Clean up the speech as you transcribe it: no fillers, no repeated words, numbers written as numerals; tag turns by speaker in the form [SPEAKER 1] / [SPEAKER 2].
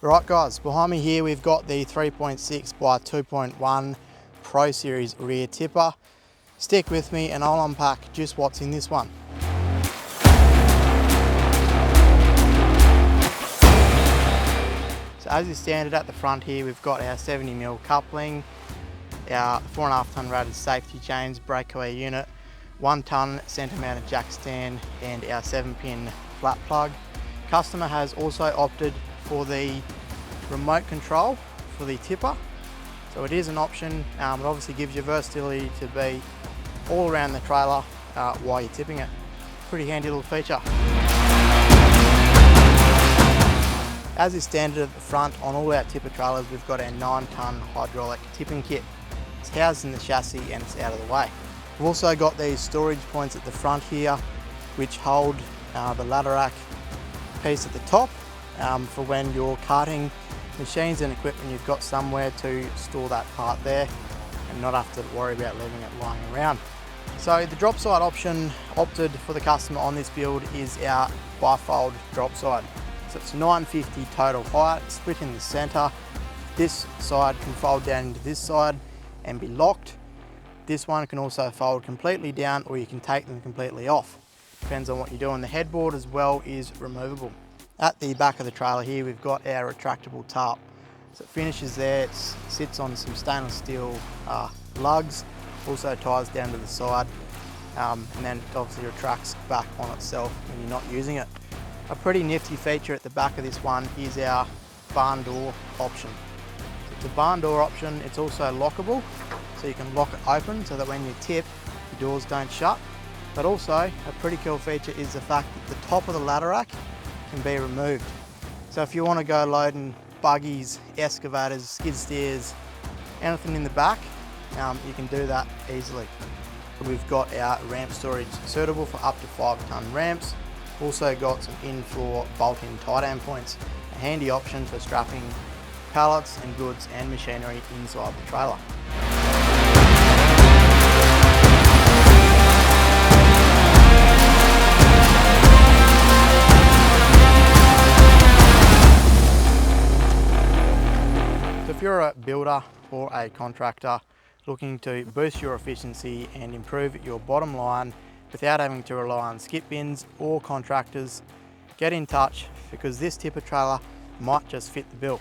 [SPEAKER 1] Alright guys, behind me here we've got the 3.6 by 2.1 Pro Series rear tipper. Stick with me and I'll unpack just what's in this one. So as is standard at the front here, we've got our 70mm coupling, our 4.5 tonne rated safety chains, breakaway unit, 1 tonne centre mounted jack stand and our 7-pin flat plug. Customer has also opted for the remote control for the tipper, so it is an option. It obviously gives you versatility to be all around the trailer while you're tipping it. Pretty handy little feature. As is standard at the front on all our tipper trailers, we've got our 9-tonne hydraulic tipping kit. It's housed in the chassis and it's out of the way. We've also got these storage points at the front here which hold the ladder rack piece at the top for when you're carting machines and equipment. You've got somewhere to store that part there and not have to worry about leaving it lying around. So the drop side option opted for the customer on this build is our bifold drop side. So it's 950 total height, split in the centre. This side can fold down into this side and be locked. This one can also fold completely down, or you can take them completely off. Depends on what you're doing. The headboard as well is removable. At the back of the trailer here, we've got our retractable tarp. So it finishes there, it sits on some stainless steel lugs, also ties down to the side, and then it obviously retracts back on itself when you're not using it. A pretty nifty feature at the back of this one is our barn door option. So it's a barn door option, it's also lockable, so you can lock it open so that when you tip, the doors don't shut. But also, a pretty cool feature is the fact that the top of the ladder rack can be removed. So if you want to go loading buggies, excavators, skid steers, anything in the back, you can do that easily. We've got our ramp storage suitable for up to 5-tonne ramps. Also got some in-floor bolt-in tie-down points, a handy option for strapping pallets and goods and machinery inside the trailer. If you're a builder or a contractor looking to boost your efficiency and improve your bottom line without having to rely on skip bins or contractors, get in touch because this tipper trailer might just fit the bill.